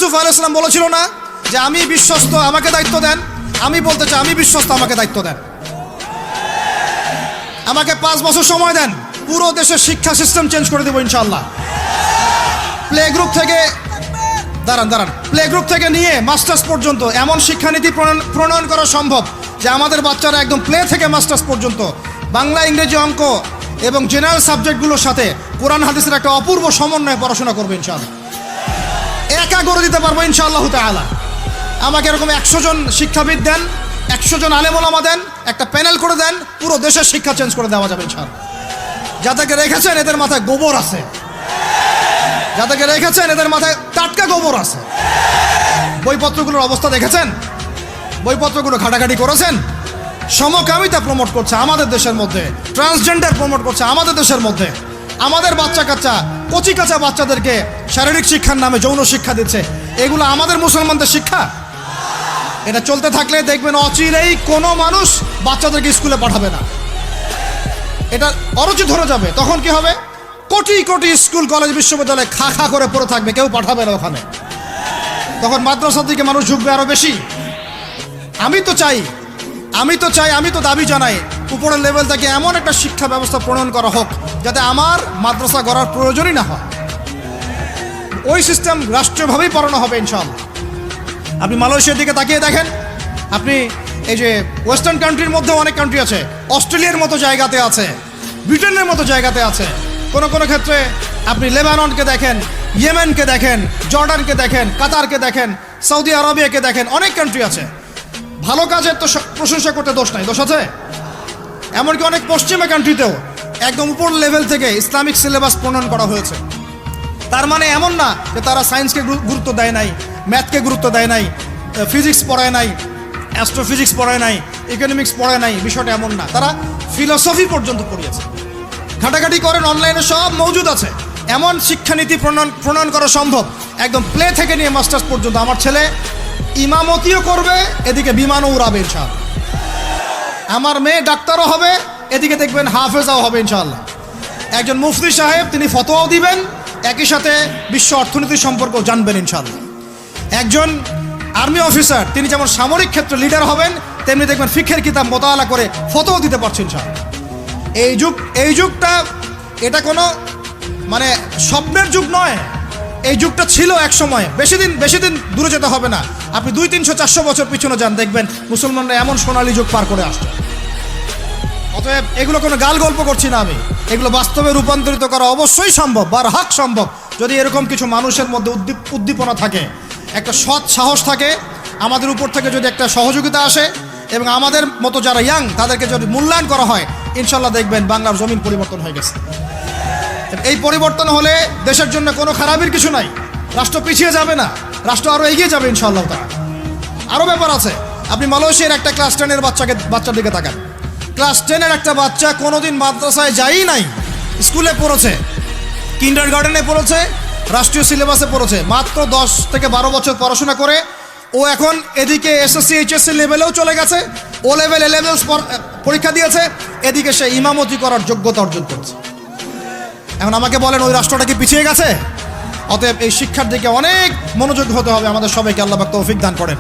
ইউসুফ আলাইহিস সালাম বলেছিল না যে আমি বিশ্বস্ত, আমাকে দায়িত্ব দেন? আমি বলতে চাই আমি বিশ্বস্ত, আমাকে দায়িত্ব দেন। আমাকে 5 বছর সময় দেন, পুরো দেশের শিক্ষা সিস্টেম চেঞ্জ করে দেবো ইনশাআল্লাহ। প্লে গ্রুপ থেকে প্লে গ্রুপ থেকে নিয়ে মাস্টার্স পর্যন্ত এমন শিক্ষানীতি প্রণয়ন করা সম্ভব যে আমাদের বাচ্চারা একদম প্লে থেকে মাস্টার্স পর্যন্ত বাংলা, ইংরেজি, অঙ্ক এবং জেনারেল সাবজেক্টগুলোর সাথে কোরআন হাদিসের একটা অপূর্ব সমন্বয়ে পড়াশোনা করবে ইনশাআল্লাহ। একা করে দিতে পারবো ইনশাআল্লাহ তাআলা। আমাকে এরকম 100 জন শিক্ষাবিদ দেন, 100 জন আলেম ওলামা দেন, একটা প্যানেল করে দেন, পুরো দেশের শিক্ষা চেঞ্জ করে দেওয়া যাবে ইনশাআল্লাহ। যাদেরকে রেখেছেন এদের মাথায় গোবর আছে, যাদেরকে রেখেছেন এদের মাথায় টাটকা গোবর আছে। বইপত্রগুলোর অবস্থা দেখেছেন? বইপত্রগুলো ঘাটাঘাটি করেছেন? সমকামিতা প্রমোট করছে আমাদের দেশের মধ্যে, ট্রান্সজেন্ডার প্রমোট করছে আমাদের দেশের মধ্যে, আমাদের বাচ্চা কাচ্চা কচি কাঁচা বাচ্চাদেরকে শারীরিক শিক্ষার নামে যৌন শিক্ষা দিচ্ছে। এগুলো আমাদের মুসলমানদের শিক্ষা? এটা চলতে থাকলে দেখবেন অচিরেই কোনো মানুষ বাচ্চাদেরকে স্কুলে পাঠাবে না, এটা অরুচি ধরে যাবে। তখন কি হবে? কোটি কোটি স্কুল, কলেজ, বিশ্ববিদ্যালয়ে খা খা করে পড়ে থাকবে, কেউ পাঠাবে না ওখানে। তখন মাদ্রাসার দিকে মানুষ ঝুঁকবে আরো বেশি। আমি তো দাবি জানাই উপরের লেভেল থেকে এমন একটা শিক্ষা ব্যবস্থা প্রণয়ন করা হোক যাতে আমার মাদ্রাসা গড়ার প্রয়োজনই না হয়। ওই সিস্টেম রাষ্ট্রীয়ভাবেই পড়ানো হবে ইনশাআল্লাহ। আপনি মালয়েশিয়ার দিকে তাকিয়ে দেখেন, আপনি এই যে ওয়েস্টার্ন কান্ট্রির মধ্যে অনেক কান্ট্রি আছে, অস্ট্রেলিয়ার মতো জায়গাতে আছে, ব্রিটেনের মতো জায়গাতে আছে, কোনো কোনো ক্ষেত্রে আপনি লেবাননকে দেখেন, ইয়েমেনকে দেখেন, জর্ডানকে দেখেন, কাতারকে দেখেন, সৌদি আরবিয়াকে দেখেন, অনেক কান্ট্রি আছে। ভালো কাজের তো প্রশংসা করতে দোষ নাই, দোষ আছে? এমনকি অনেক পশ্চিমা কান্ট্রিতেও একদম উপর লেভেল থেকে ইসলামিক সিলেবাস প্রণয়ন করা হয়েছে। তার মানে এমন না যে তারা সায়েন্সকে গুরুত্ব দেয় নাই, ম্যাথকে গুরুত্ব দেয় নাই, ফিজিক্স পড়ায় নাই, অ্যাস্ট্রোফিজিক্স পড়ায় নাই, ইকোনমিক্স পড়ায় নাই, বিষয়টা এমন না। তারা ফিলসফি পর্যন্ত পড়িয়েছে। ঘাটাঘাটি করেন, অনলাইনে সব মজুদ আছে। এমন শিক্ষানীতি প্রণয়ন করা সম্ভব একদম প্লে থেকে নিয়ে মাস্টার্স পর্যন্ত। আমার ছেলে ইমামতিও করবে, এদিকে বিমানও উড়াবে ইনশাআল্লাহ। আমার মেয়ে ডাক্তারও হবে, এদিকে দেখবেন হাফেজাও হবে ইনশাআল্লাহ। একজন মুফতি সাহেব তিনি ফতোয়াও দিবেন, একই সাথে বিশ্ব অর্থনীতি সম্পর্ক জানবেন ইনশাআল্লাহ। একজন আর্মি অফিসার তিনি যেমন সামরিক ক্ষেত্রে লিডার হবেন, তেমনি দেখবেন ফিকহের কিতাব মোতালা করে ফতোয়া দিতে পারছেন ইনশাআল্লাহ। এই যুগটা এটা কোনো মানে স্বপ্নের যুগ নয়, এই যুগটা ছিল এক সময়। বেশি দিন দূরে যেতে হবে না, আপনি 200, 300, 400 বছর পিছনে যান, দেখবেন মুসলমানরা এমন সোনালী যুগ পার করে আসছে। অতএব এগুলো কোনো গাল গল্প করছি না আমি, এগুলো বাস্তবে রূপান্তরিত করা অবশ্যই সম্ভব, বারহাক সম্ভব, যদি এরকম কিছু মানুষের মধ্যে উদ্দীপনা থাকে, একটা সৎ সাহস থাকে, আমাদের উপর থেকে যদি একটা সহযোগিতা আসে এবং আমাদের মতো যারা ইয়াং তাদেরকে যদি মূল্যায়ন করা হয়, ইনশাল্লাহ দেখবেন বাংলার জমিন পরিবর্তন হয়ে গেছে। এই পরিবর্তন হলে দেশের জন্য কোনো খারাপের কিছু নাই, রাষ্ট্র পিছিয়ে যাবে না, রাষ্ট্র আরও এগিয়ে যাবে ইনশাআল্লাহ তাআলা। আরও ব্যাপার আছে, আপনি মালয়েশিয়ার একটা ক্লাস 10-এর বাচ্চার দিকে তাকান। ক্লাস 10-এর একটা বাচ্চা কোনোদিন মাদ্রাসায় যায়ই নাই, স্কুলে পড়েছে, কিন্ডারগার্টেনে পড়েছে, রাষ্ট্রীয় সিলেবাসে পড়েছে, মাত্র 10 থেকে 12 বছর পড়াশোনা করে ও এখন এদিকে এসএসসি এইচএসসি লেভেলেও চলে গেছে, ও লেভেল এ-লেভেলস পরীক্ষা দিয়েছে, এদিকে সে ইমামতি করার যোগ্যতা অর্জন করছে। এখন আমাকে বলেন ওই রাষ্ট্রটা কি পিছিয়ে গেছে? অতএব এই শিক্ষার দিকে অনেক মনোযোগী হতে হবে আমাদের সবাইকে, আল্লাহ পাক তৌফিক দান করেন।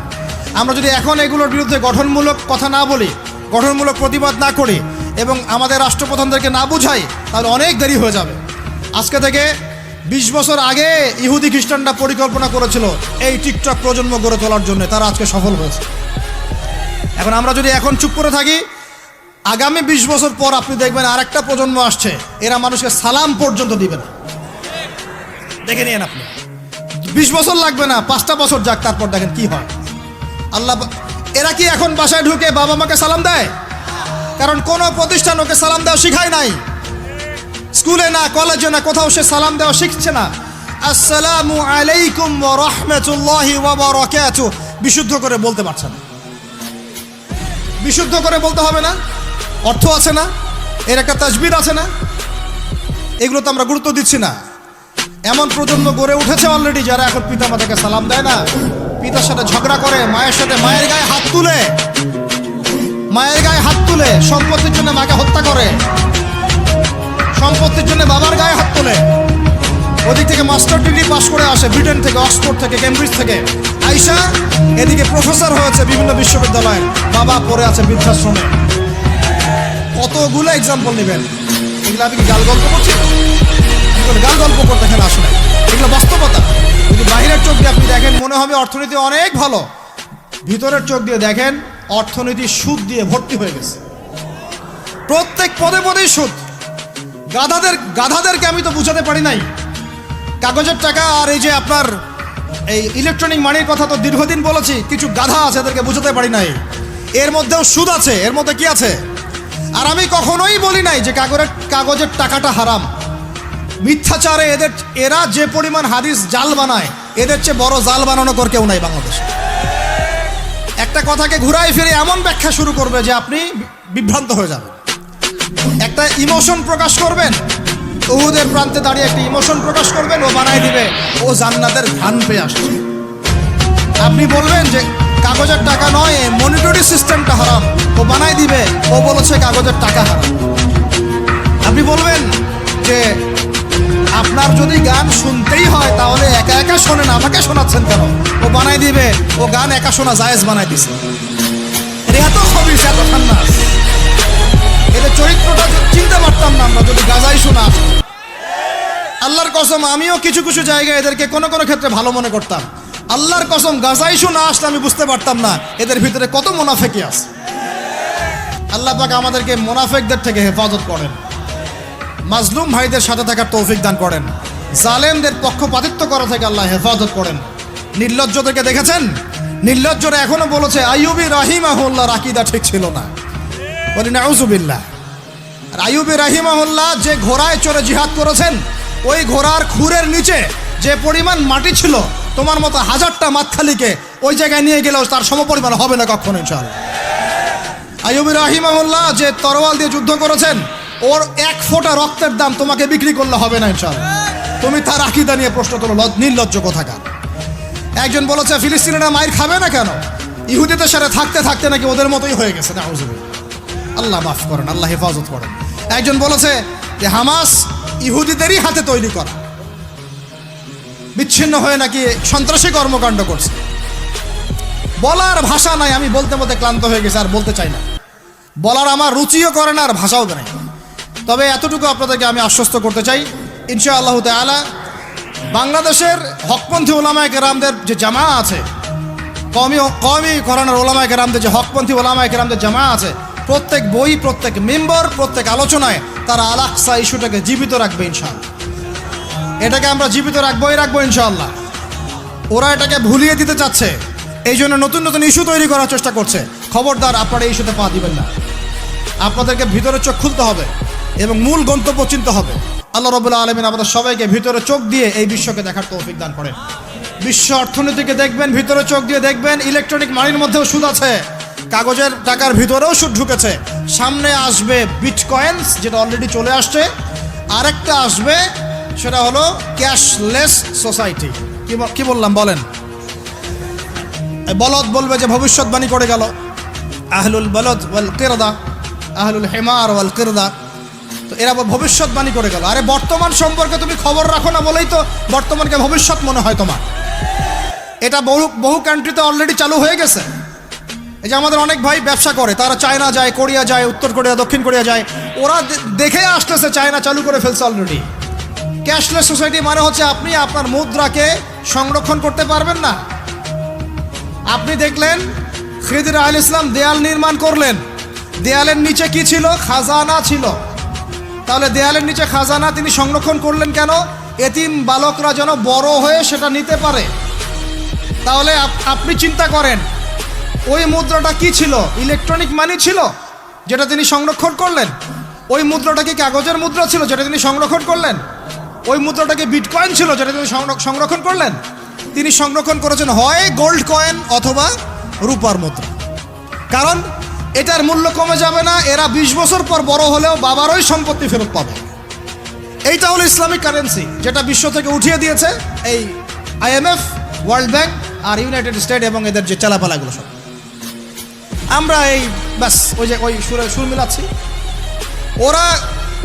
আমরা যদি এখন এগুলোর বিরুদ্ধে গঠনমূলক কথা না বলি, গঠনমূলক প্রতিবাদ না করি এবং আমাদের রাষ্ট্রপ্রধানদেরকে না বুঝাই, তাহলে অনেক দেরি হয়ে যাবে। আজকে থেকে 20 বছর আগে ইহুদি খ্রিস্টানরা পরিকল্পনা করেছিল এই টিকটক প্রজন্ম গড়ে তোলার জন্য, তারা আজকে সফল হয়েছে। এখন আমরা যদি এখন চুপ করে থাকি, আগামী 20 বছর পর আপনি দেখবেন আরেকটা প্রজন্ম আসছে, এরা মানুষকে সালাম পর্যন্ত দিবে না। দেখে নিয়েন আপনি, 20 বছর লাগবে না, 5টা বছর যাক, তারপর দেখেন কি হয়। আল্লাহ, এরা কি এখন বাসায় ঢুকে বাবা মাকে সালাম দেয়? কারণ কোনো প্রতিষ্ঠান ওকে সালাম দেওয়া শিখায় নাই, স্কুলে না, কলেজে না, কোথাও সে সালাম দেওয়া শিখছে না। আসসালামু আলাইকুম ওয়া রাহমাতুল্লাহি ওয়া বারাকাতুহু বিশুদ্ধ করে বলতে পারছে না। বিশুদ্ধ করে বলতে হবে না? অর্থ আছে না? এর একটা তাজবির আছে না? এগুলো তো আমরা গুরুত্ব দিচ্ছি না। এমন প্রজন্ম গড়ে উঠেছে অলরেডি যারা এখন পিতা মাতাকে সালাম দেয় না, পিতার সাথে ঝগড়া করে, মায়ের সাথে মায়ের গায়ে হাত তুলে, সম্পত্তির জন্য মাকে হত্যা করে, সম্পত্তির জন্য বাবার গায়ে হাত তোলে। ওদিক থেকে মাস্টার ডিগ্রি পাশ করে আসে ব্রিটেন থেকে, অক্সফোর্ড থেকে, কেমব্রিজ থেকে আইসা এদিকে প্রফেসর হয়েছে বিভিন্ন বিশ্ববিদ্যালয়ে, বাবা পড়ে আছে বৃদ্ধাশ্রমে। কতগুলো এক্সাম্পল নেবেন? এগুলো আমি কি গাল গল্প করছি? গাল গল্প করতে এখানে আসলে এগুলো বাস্তবতা। যদি বাইরের চোখ দিয়ে আপনি দেখেন মনে হবে অর্থনীতি অনেক ভালো, ভিতরের চোখ দিয়ে দেখেন অর্থনীতি সুদ দিয়ে ভর্তি হয়ে গেছে। প্রত্যেক পদে পদেই সুদ। গাধাদেরকে আমি তো বুঝাতে পারি নাই। কাগজের টাকা আর এই যে আপনার এই ইলেকট্রনিক মানির কথা তো দীর্ঘদিন বলেছি, কিছু গাধা আছে এদেরকে বুঝাতে পারি নাই। এর মধ্যেও সুদ আছে, এর মধ্যে কি আছে? আর আমি কখনোই বলি নাই যে কাগজের টাকাটা হারাম। মিথ্যাচারে এরা যে পরিমাণ হাদিস জাল বানায়, এদের চেয়ে বড় জাল বানানো কর কেউ নাই বাংলাদেশে। একটা কথাকে ঘুরাই ফিরে এমন ব্যাখ্যা শুরু করবে যে আপনি বিভ্রান্ত হয়ে যাবেন। একটা ইমোশন প্রকাশ করবেন, উহুদের প্রান্তে দাঁড়িয়ে একটা ইমোশন প্রকাশ করবেন, ও বানায় দিবে ও জান্নাতের ঘ্রাণ পেয়ে আসছে। আপনি বলবেন যে কাগজের টাকা নয়, মনিটরি সিস্টেমটা হারাম, ও বানায় দিবে ও বলেছে কাগজের টাকা হারাম। আপনি বলবেন যে আপনার যদি গান শুনতেই হয় তাহলে একা একা শোনেন, আমাকে শোনাচ্ছেন কেন? ও বানাই দিবে ও গান একা শোনা জায়েজ বানাই দিছে। এত খবিস, এত খান্নাস, এদের চরিত্রটা চিনতে পারতাম না আমরা যদি গাজাই শোনা। আল্লাহর কসম আমিও কিছু কিছু জায়গায় এদেরকে কোনো কোনো ক্ষেত্রে ভালো মনে করতাম। আল্লাহর কসম গাজাই শোনা আসলে আমি বুঝতে পারতাম না এদের ভিতরে কত মুনাফেকি আছে। আল্লাহ পাক আমাদেরকে মুনাফেকদের থেকে হেফাজত করেন, মাজলুম ভাইদের সাথে থাকার তৌফিক দান করেন, জালেমদের পক্ষপাতিত্ব করা থেকে আল্লাহ হেফাজত করেন। নির্লজ্জদেরকে দেখেছেন? নির্লজ্জরা এখনো বলেছে আইয়ুবী রাহিমাহুল্লাহর আকীদা ঠিক ছিল না। বলি নাউযুবিল্লাহ। আর আইয়ুবী রাহিমাহুল্লাহ যে ঘোড়ায় চড়ে জিহাদ করেছেন, ওই ঘোড়ার খুরের নিচে যে পরিমাণ মাটি ছিল, তোমার মতো হাজারটা মাতখালিকে ওই জায়গায় নিয়ে গেলেও তার সমপরিমাণ হবে না কখনো ইনশাআল্লাহ। আইয়ুবী রাহিমাহুল্লাহ যে তরোয়াল দিয়ে যুদ্ধ করেছেন, ওর এক ফোঁটা রক্তের দাম তোমাকে বিক্রি করলে হবে না ইনশাআল্লাহ। তুমি তার আকীদা নিয়ে প্রশ্ন তোলো, নির্লজ্জ কোথাকার। একজন বলেছে ফিলিস্তিনিরা মাইর খাবে না কেন? ইহুদিদের সাথে থাকতে থাকতে নাকি ওদের মতোই হয়ে গেছে। নাউযুবিল্লাহ, আল্লাহ মাফ করেন, আল্লাহ হেফাজত করেন। একজন বলেছে যে হামাস ইহুদিদেরই হাতে তৈরি করা, বিচ্ছিন্ন হয়ে নাকি সন্ত্রাসী কর্মকাণ্ড করছে। বলার ভাষা নাই, আমি বলতে বলতে ক্লান্ত হয়ে গেছি, আর বলতে চাই না। বলার আমার রুচিও করে না, আর ভাষাও নেই। তবে এতটুকু আপনাদেরকে আমি আশ্বস্ত করতে চাই, ইনশাআল্লাহ তাআলা বাংলাদেশের হকপন্থী ওলামায়ে কেরামদের যে জামা আছে, কওমি ঘরানার ওলামায়ে কেরামদের যে হকপন্থী ওলামায়ে কেরামদের জামা আছে, প্রত্যেক বই, প্রত্যেক মেম্বার, প্রত্যেক আলোচনায় তারা আল আকসা ইস্যুটাকে জীবিত রাখবে ইনশাআল্লাহ। এটাকে আমরা জীবিত রাখবো ইনশাআল্লাহ। ওরা এটাকে ভুলিয়ে দিতে চাচ্ছে, এই জন্য নতুন নতুন ইস্যু তৈরি করার চেষ্টা করছে। খবরদার, আপনারা এই ইস্যুতে পা দিবেন না। আপনাদেরকে ভিতরে চোখ খুলতে হবে এবং মূল গন্তব্য চিনতে হবে। আল্লাহ রাব্বুল আলামিন আমাদের সবাইকে ভিতরে চোখ দিয়ে এই বিশ্বকে দেখার তৌফিক দান করেন। বিশ্ব অর্থনীতিকে দেখবেন, ভিতরে চোখ দিয়ে দেখবেন। ইলেকট্রনিক মানির মধ্যেও সুদ আছে, কাগজের টাকার ভিতরেও সুদ ঢুকেছে। সামনে আসবে বিটকয়েন্স, যেটা অলরেডি চলে আসছে। আরেকটা আসবে, সেটা হলো ক্যাশলেস সোসাইটি। কি বললাম বলেন? বলদ বলবে যে ভবিষ্যৎবাণী করে গেল, আহলুল বলদ ওয়াল কিরদা, আহলুল হিমার ওয়াল কিরদা। তো এরা ভবিষ্যৎবাণী করে গেল। আরে বর্তমান সম্পর্কে তুমি খবর রাখো না বলেই তো বর্তমানকে ভবিষ্যৎ মনে হয় তোমার। এটা বহু কান্ট্রিতে অলরেডি চালু হয়ে গেছে। এই যে আমাদের অনেক ভাই ব্যবসা করে, তারা চায়না যায়, কোরিয়া যায়, উত্তর কোরিয়া, দক্ষিণ কোরিয়া যায়। ওরা দেখে আসতেছে চায়না চালু করে ফেলছে অলরেডি। ক্যাশলেস সোসাইটি মানে হচ্ছে আপনি আপনার মুদ্রাকে সংরক্ষণ করতে পারবেন না। আপনি দেখলেন খিদির আলাইহিস সালাম দেয়াল নির্মাণ করলেন, দেয়ালের নিচে কি ছিল? খাজানা ছিল। তাহলে দেয়ালের নিচে খাজানা তিনি সংরক্ষণ করলেন কেন? এতিম বালকরা যেন বড় হয়ে সেটা নিতে পারে। তাহলে আপনি চিন্তা করেন, ওই মুদ্রাটা কি ছিল? ইলেকট্রনিক মানি ছিল, যেটা তিনি সংরক্ষণ করলেন। ওই মুদ্রাটা কি কাগজের মুদ্রা ছিল, যেটা তিনি সংরক্ষণ করলেন? ওই মুদ্রাটা কি বিটকয়েন ছিল, যেটা তিনি সংরক্ষণ করলেন? তিনি সংরক্ষণ করেছেন হয় গোল্ড কয়েন অথবা রূপার মুদ্রা। কারণ এটার মূল্য কমে যাবে না। এরা 20 বছর পর বড় হলেও বাবারই সম্পত্তি ফেরত পাবে। এইটা হলো ইসলামিক কারেন্সি, যেটা বিশ্ব থেকে উঠিয়ে দিয়েছে এই IMF, ওয়ার্ল্ড ব্যাংক আর ইউনাইটেড স্টেট এবং এদের যে চালাপালাগুলো সব। আমরা এই ব্যাস ওই সুর মিলাচ্ছি। ওরা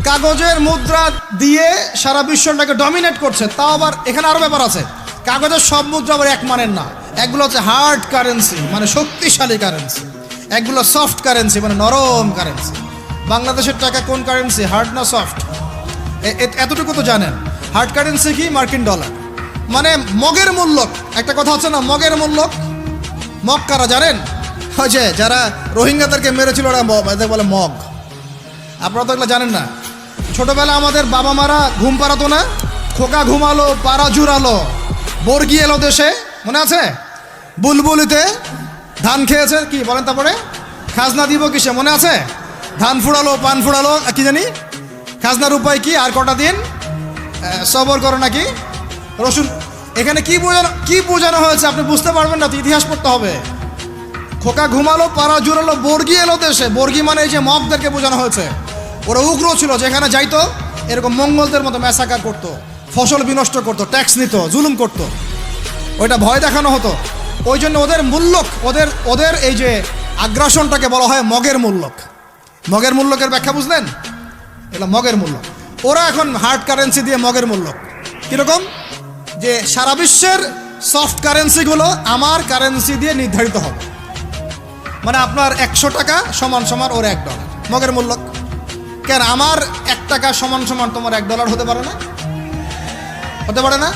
কাগজের মুদ্রা দিয়ে সারা বিশ্বটাকে ডমিনেট করছে। তাও আবার এখানে আরও ব্যাপার আছে, কাগজের সব মুদ্রা আবার এক মানের না। একগুলো হচ্ছে হার্ড কারেন্সি, মানে শক্তিশালী কারেন্সি, একগুলো সফট কারেন্সি, মানে নরম কারেন্সি। বাংলাদেশের টাকা কোন কারেন্সি, হার্ড না সফট? এতটুকু তো জানেন। হার্ড কারেন্সি কি? মার্কিন ডলার, মানে মগের মূল্য। একটা কথা হচ্ছে না, মগের মূল্য। মগ কারা জানেন? ওই যে যারা রোহিঙ্গাদেরকে মেরেছিল ওরা এদের বলে মগ। আপনারা তো এগুলো জানেন না। ছোটবেলা আমাদের বাবা মারা ঘুম পাড়াতো না, খোকা ঘুমালো পাড়া জুড়ালো, বর্গি এলো দেশে, মনে আছে? বুলবুলিতে ধান খেয়েছে, কি বলেন তারপরে? খাজনা দিব কিসে, মনে আছে? ধান ফুড়ালো পান ফুড়ালো, কি জানি খাজনার উপায় কি, আর কটা দিন সবর করো নাকি রসুন। এখানে কি বোঝানো হয়েছে আপনি বুঝতে পারবেন না তো, ইতিহাস পড়তে হবে। খোকা ঘুমালো পাড়া জুড়ালো, বর্গি এলো দেশে। বর্গি মানে এই যে মগদেরকে বোঝানো হয়েছে। ওরা উগ্র ছিল, যেখানে যাইতো এরকম মঙ্গলদের মতো ম্যাসাকার করতো, ফসল বিনষ্ট করতো, ট্যাক্স নিত, জুলুম করতো, ওইটা ভয় দেখানো হতো। ওই জন্য ওদের মূল্যক, ওদের এই যে আগ্রাসনটাকে বলা হয় মগের মূল্যক। মগের মূল্যকের ব্যাখ্যা বুঝলেন? এটা মগের মূল্য। ওরা এখন হার্ড কারেন্সি দিয়ে মগের মূল্য কীরকম, যে সারা বিশ্বের সফট কারেন্সিগুলো আমার কারেন্সি দিয়ে নির্ধারিত হবে। মানে আপনার 100 টাকা সমান সমান ওর $1, মগের মূল্য। কেন আমার 1 টাকা সমান সমান তোমার $1 হতে পারে না? হতে পারে না।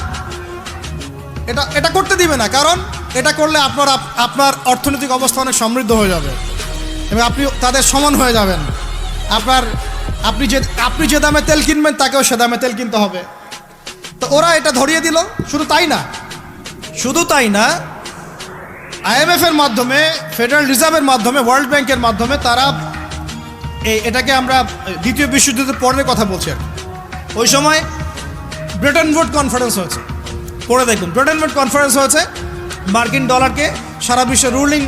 এটা করতে দিবে না, কারণ এটা করলে আপনার অর্থনৈতিক অবস্থা অনেক সমৃদ্ধ হয়ে যাবে এবং আপনি তাদের সমান হয়ে যাবেন। আপনি যে দামে তেল কিনবেন তাকেও সে দামে তেল কিনতে হবে। তো ওরা এটা ধরিয়ে দিল। শুধু তাই না, IMF এর মাধ্যমে, ফেডারেল রিজার্ভের মাধ্যমে, ওয়ার্ল্ড ব্যাংকের মাধ্যমে তারা এটাকে আমরা দ্বিতীয় বিশ্বযুদ্ধের পরের কথা বলছি। ওই সময় ব্রেটন উড কনফারেন্স হয়েছে, পড়ে দেখুন। ব্রেটন উড কনফারেন্স হয়েছে, মার্কিন ডলারকে সারা বিশ্বের রুলিং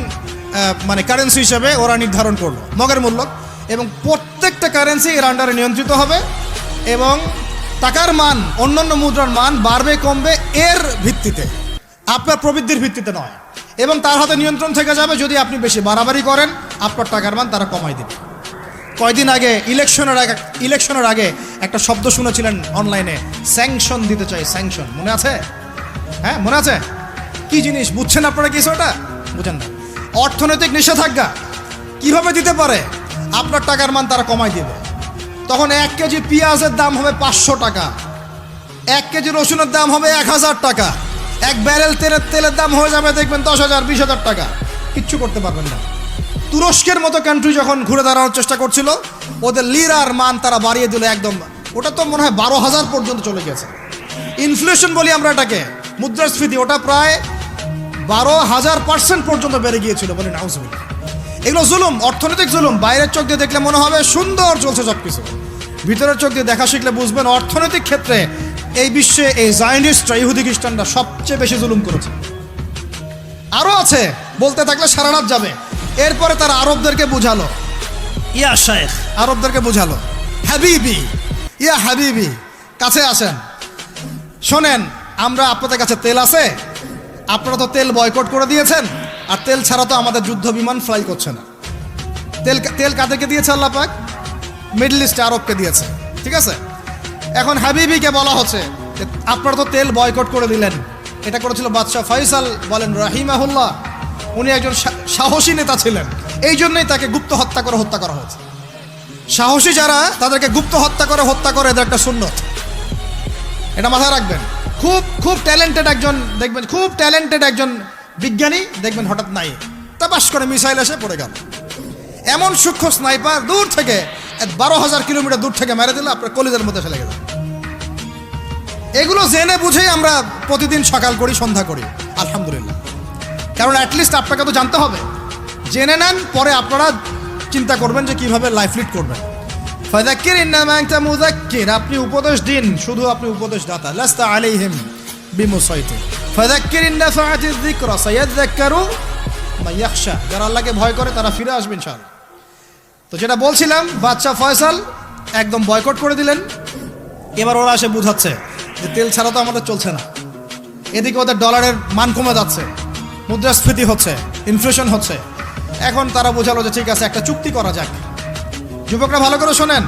মানে কারেন্সি হিসেবে ওরা নির্ধারণ করলো, মগের মূল্য। এবং প্রত্যেকটা কারেন্সি এর আন্ডারে নিয়ন্ত্রিত হবে এবং টাকার মান, অন্যান্য মুদ্রার মান বাড়বে কমবে এর ভিত্তিতে, আপনার প্রবৃদ্ধির ভিত্তিতে নয়। এবং তার হাতে নিয়ন্ত্রণ থেকে যাবে, যদি আপনি বেশি বাড়াবাড়ি করেন আপনার টাকার মান তারা কমাই দেবে। কয়দিন আগে ইলেকশনের আগে একটা শব্দ শুনেছিলেন অনলাইনে, স্যাংশন দিতে চাই, স্যাংশন, মনে আছে? হ্যাঁ মনে আছে? কি জিনিস বুঝছেন আপনারা? কি ওটা বুঝেন না? অর্থনৈতিক নিষেধাজ্ঞা কিভাবে দিতে পারে? আপনার টাকার মান তারা কমাই দেবে। তখন 1 কেজি পেঁয়াজের দাম হবে 500 টাকা, 1 কেজি রসুনের দাম হবে 1000 টাকা, 1 ব্যারেল তেলের দাম হয়ে যাবে দেখবেন 10,000 20,000 টাকা। কিচ্ছু করতে পারবেন না। তুরস্কের মতো কান্ট্রি যখন ঘুরে দাঁড়ানোর চেষ্টা করছিল, ওদের লিরার মান তারা বাড়িয়ে দিল একদম, ওটা তো মনে হয় 12,000 পর্যন্ত চলে গেছে। ইনফ্লেশন বলি আমরা এটাকে, মুদ্রাস্ফীতি, ওটা প্রায় 12,000% পর্যন্ত বেড়ে গিয়েছিল, বলি নাউজুবিল্লাহ। এগুলো জুলুম, অর্থনৈতিক জুলুম। বাইরের চোখ দিয়ে দেখলে মনে হবে সুন্দর চলছে সব কিছু, ভিতরের চোখ দিয়ে দেখা শিখলে বুঝবেন অর্থনৈতিক ক্ষেত্রে এই বিশ্বে এই জায়নিস্টরা, ইহুদি খ্রিস্টানরা সবচেয়ে বেশি জুলুম করেছে। আরও আছে, বলতে থাকলে সারা রাত যাবে। এরপরে তারা আরবদেরকে বুঝালো, ইয়া শেখ, আরবদেরকে বুঝালো, হাবিবি, ইয়া হাবিবি, কাছে আসেন, শোনেন, আমরা আপনাদের কাছে তেল আছে, আপনারা তো তেল বয়কট করে দিয়েছেন, আর তেল ছাড়া তো আমাদের যুদ্ধ বিমান ফ্লাই করছে না। তেল কাদেরকে দিয়েছে আল্লাহ পাক? মিডল ইস্টে আরবকে দিয়েছে, ঠিক আছে? এখন হাবিবিকে বলা হচ্ছে যে আপনারা তো তেল বয়কট করে দিলেন। এটা করেছিল বাদশাহ ফয়সাল, বলেন রাহিমাহুল্লাহ। উনি একজন সাহসী নেতা ছিলেন, এই জন্যই তাকে গুপ্ত হত্যা করা হয়েছে। সাহসী যারা, তাদেরকে গুপ্ত হত্যা করে এদের একটা সুন্নত, এটা মাথায় রাখবেন। খুব ট্যালেন্টেড একজন দেখবেন, খুব ট্যালেন্টেড একজন বিজ্ঞানী দেখবেন, হঠাৎ নাই, তাপাস করে মিসাইল এসে পড়ে গেল। এমন সূক্ষ্ম স্নাইপার দূর থেকে 12,000 কিলোমিটার দূর থেকে মেরে দিলে আপনার কলিজার মধ্যে ফেলে গেল। এগুলো জেনে বুঝেই আমরা প্রতিদিন সকাল করি, সন্ধ্যা করি, আলহামদুলিল্লাহ। কারণ অ্যাটলিস্ট আপনাকে তো জানতে হবে। জেনে নেন, পরে আপনারা চিন্তা করবেন যে কিভাবে লাইফ লিড করবেন। ফাযাক্কির ইন্নামা আনতা মুযাক্কির, আপনি উপদেশ দিন, শুধু আপনি উপদেশদাতা। লাস্তা আলাইহিম বিমুসাইতির। ফাযাক্কির ইন নাফাআতিয যিকরা সায়াযাক্কারু মান ইয়াখশা, যারা আল্লাহকে ভয় করে তারা ফিরে আসবে ইনশাআল্লাহ। তো যেটা বলছিলাম, বাদশাহ ফয়সাল একদম বয়কট করে দিলেন। এবার ওরা এসে বুঝাচ্ছে যে তেল ছাড়া তো আমাদের চলছে না। এদিকে ওদের ডলারের মান কমে যাচ্ছে, মুদ্রাস্ফীতি হচ্ছে, ইনফ্লেশন হচ্ছে। এখন তারা বোঝালো যে ঠিক আছে, একটা চুক্তি করা যাক। যুবকরা ভালো করে শোনেন,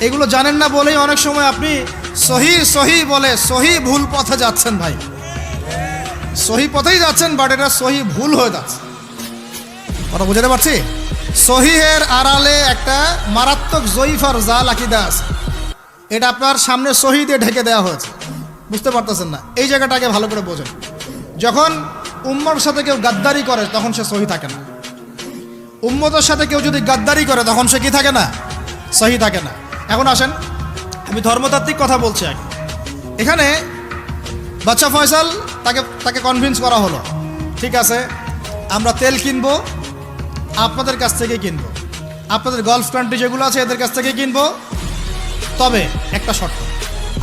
এগুলো জানেন না বলেই অনেক সময় আপনি সহি সহি বলে সহি ভুল পথে যাচ্ছেন ভাই। সহি পথেই যাচ্ছেন, বাট এটা সহি ভুল হয়ে যাচ্ছে। কথা বুঝাতে পারছি? সহিহের আড়ালে একটা মারাত্মক জয়ীফার জাল আকিদা আছে, এটা আপনার সামনে সহি দিয়ে ঢেকে দেওয়া হয়েছে, বুঝতে পারতেছেন না। এই জায়গাটাকে ভালো করে বোঝেন। যখন উম্মর সাথে কেউ গাদ্দারি করে তখন সে সহি থাকে না। উম্মতের সাথে কেউ যদি গাদ্দারি করে তখন সে কি থাকে না? সহি থাকে না। এখন আসেন, আমি ধর্মতাত্ত্বিক কথা বলছি আগে। এখানে বাচ্চা ফয়সাল তাকে কনভিন্স করা হলো, ঠিক আছে আমরা তেল কিনবো, আপনাদের কাছ থেকে কিনবো, আপনাদের গলফ কান্ট্রি যেগুলো আছে এদের কাছ থেকে কিনবো, তবে একটা শর্ত,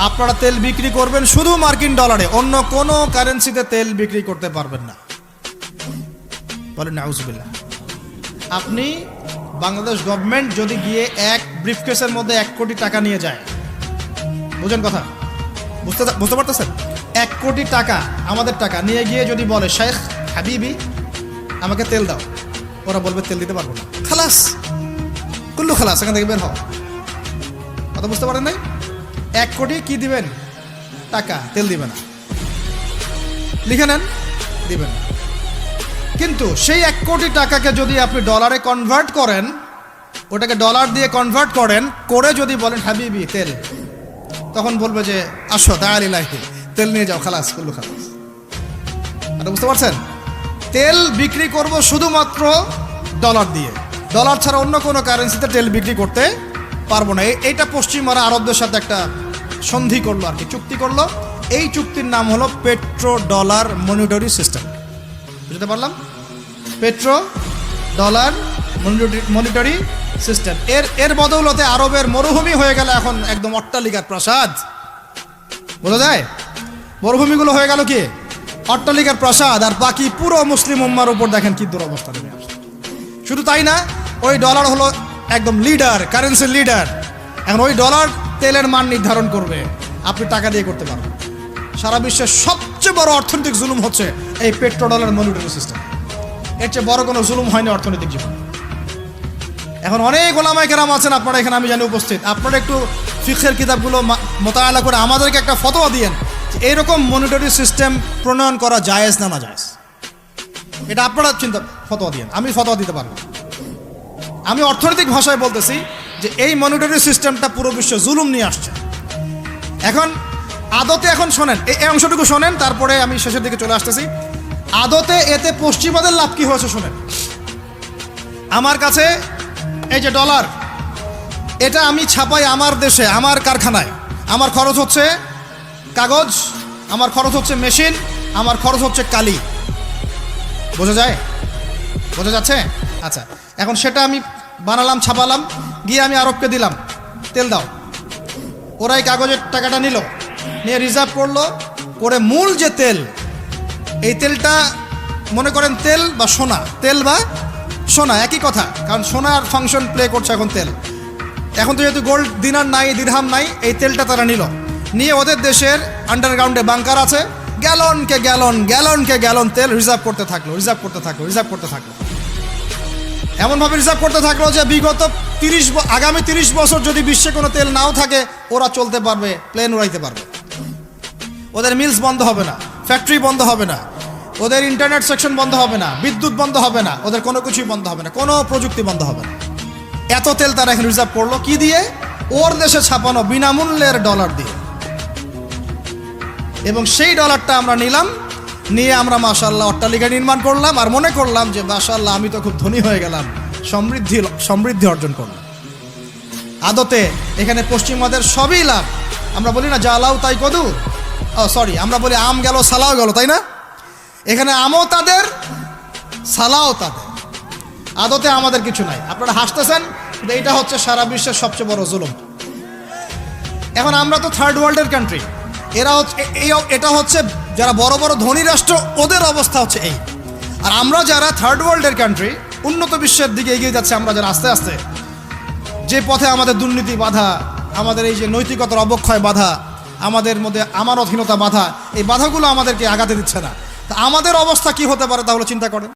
আপনারা তেল বিক্রি করবেন শুধু মার্কিন ডলারে, অন্য কোনো কারেন্সিতে তেল বিক্রি করতে পারবেন না। বলেন নাউজুবিল্লাহ। আপনি বাংলাদেশ গভর্নমেন্ট যদি গিয়ে এক ব্রিফকেসের মধ্যে 1 কোটি টাকা নিয়ে যায়, বুঝেন কথা, বুঝতে পারতেছেন? 1 কোটি টাকা আমাদের টাকা নিয়ে গিয়ে যদি বলে শেখ হাবিবি আমাকে তেল দাও, ওরা বলবে তেল দিতে পারবো না, খালাস, কুল্লু খালাস, এখান থেকে বের হও। কথা বুঝতে পারেন নাই? 1 কোটি কি দিবেন? টাকা, তেল দিবে না। লিখে নেন, দিবেন। কিন্তু সেই 1 কোটি টাকাকে যদি আপনি ডলারে কনভার্ট করেন, ওটাকে ডলার দিয়ে কনভার্ট করেন, করে যদি বলেন হাবিবি তেল, তখন বলবে যে আসো দাঁড়িয়ে তেল নিয়ে যাও, খালাস, কুল্লু খালাস। এটা বুঝতে পারছেন? তেল বিক্রি করব শুধুমাত্র ডলার দিয়ে, ডলার ছাড়া অন্য কোনো কারেন্সিতে তেল বিক্রি করতে পারবো না। এইটা পশ্চিমারা আরবদের সাথে একটা সন্ধি করলো আর কি, চুক্তি করলো। এই চুক্তির নাম হলো পেট্রো ডলার মনিটরি সিস্টেম। বুঝতে পারলাম? Petro dollar monetary system. এর বদৌলতে আরবের মরুভূমি হয়ে গেল এখন একদম অট্টালিকার প্রাসাদ। বোঝা যায়? মরুভূমিগুলো হয়ে গেল কি অট্টালিকার প্রাসাদ, আর বাকি পুরো মুসলিম উম্মার উপর দেখেন কি দুরবস্থা নেমে আসছে। শুধু তাই না, ওই ডলার হলো একদম লিডার, কারেন্সির লিডার। এখন ওই ডলার তেলের মান নির্ধারণ করবে, আপনি টাকা দিয়ে করতে পারবেন। সারা বিশ্বের সবচেয়ে বড় অর্থনৈতিক জুলুম হচ্ছে এই পেট্রো ডলার মনিটরি সিস্টেম। এর চেয়ে বড় কোনো জুলুম হয়নি অর্থনৈতিক জীবন। এখন অনেক ওলামায়ে কেরাম আছেন আপনারা এখানে, আমি জানি উপস্থিত, আপনারা একটু ফিকহের কিতাবগুলো মোতালা করে আমাদেরকে একটা ফতোয়া দিয়েন যে এইরকম মনিটরি সিস্টেম প্রণয়ন করা জায়েজ না না জায়েজ। এটা আপনারা ফতোয়া দিয়েন, আমি ফতোয়া দিতে পারবো। আমি অর্থনৈতিক ভাষায় বলতেছি যে এই মনিটরি সিস্টেমটা পুরো বিশ্বে জুলুম নিয়ে আসছে। এখন আদতে, এখন শোনেন এই অংশটুকু শোনেন, তারপরে আমি শেষের দিকে চলে আসতেছি। আদতে এতে পশ্চিমাদের লাভ কি হয়েছে শোনেন। আমার কাছে এই যে ডলার, এটা আমি ছাপাই আমার দেশে, আমার কারখানায়। আমার খরচ হচ্ছে কাগজ, আমার খরচ হচ্ছে মেশিন, আমার খরচ হচ্ছে কালি। বোঝা যায়? বোঝা যাচ্ছে? আচ্ছা, এখন সেটা আমি বানালাম, ছাপালাম, গিয়ে আমি আরবকে দিলাম, তেল দাও। ওরাই কাগজের টাকাটা নিল, নিয়ে রিজার্ভ করলো, করে মূল যে তেল, এই তেলটা মনে করেন তেল বা সোনা, তেল বা সোনা একই কথা, কারণ সোনার ফাংশন প্লে করছে এখন তেল। এখন তো যেহেতু গোল্ড দিনার নাই, দিরহাম নাই, এই তেলটা তারা নিয়ে ওদের দেশের আন্ডারগ্রাউন্ডে বাংকার আছে, গ্যালনকে গ্যালন তেল রিজার্ভ করতে থাকলো। এমনভাবে রিজার্ভ করতে থাকলো যে বিগত আগামী 30 বছর যদি বিশ্বে কোনো তেল নাও থাকে, ওরা চলতে পারবে, প্লেন উড়াইতে পারবে। ওদের মিলস বন্ধ হবে না, ফ্যাক্টরি বন্ধ হবে না, ওদের ইন্টারনেট সেকশন বন্ধ হবে না, বিদ্যুৎ বন্ধ হবে না, ওদের কোনো কিছুই বন্ধ হবে না, কোনো প্রযুক্তি বন্ধ হবে না। এত তেল তারা এখন রিজার্ভ করলো কি দিয়ে? ওর দেশে ছাপানো বিনামূল্যের ডলার দিয়ে। এবং সেই ডলারটা আমরা নিলাম, নিয়ে আমরা মাশাআল্লাহ অট্টালিকা নির্মাণ করলাম, আর মনে করলাম যে মাশাআল্লাহ আমি তো খুব ধনী হয়ে গেলাম, সমৃদ্ধি অর্জন করলাম। আদতে এখানে পশ্চিমাদের সবই লাভ। আমরা বলি না জালাও তাই কদু, আমরা বলি আম গেল সালাও গেল, তাই না? এখানে আমও তাদের, সালাও তাদের। আদতে আমাদের কিছু নাই। আপনারা হাসতেছেন, কিন্তু এইটা হচ্ছে সারা বিশ্বের সবচেয়ে বড় জুলুম। এখন আমরা তো থার্ড ওয়ার্ল্ডের কান্ট্রি, এটা হচ্ছে যারা বড় বড় ধনী রাষ্ট্র, ওদের অবস্থা হচ্ছে এই। আর আমরা যারা থার্ড ওয়ার্ল্ডের কান্ট্রি, উন্নত বিশ্বের দিকে এগিয়ে যাচ্ছে, আমরা যারা আস্তে আস্তে, যে পথে আমাদের দুর্নীতি বাধা, আমাদের এই যে নৈতিকতার অবক্ষয় বাধা, আমাদের মধ্যে আমানতহীনতা বাধা, এই বাধাগুলো আমাদেরকে আগাতে দিচ্ছে না। তা আমাদের অবস্থা কি হতে পারে তাহলে চিন্তা করেন।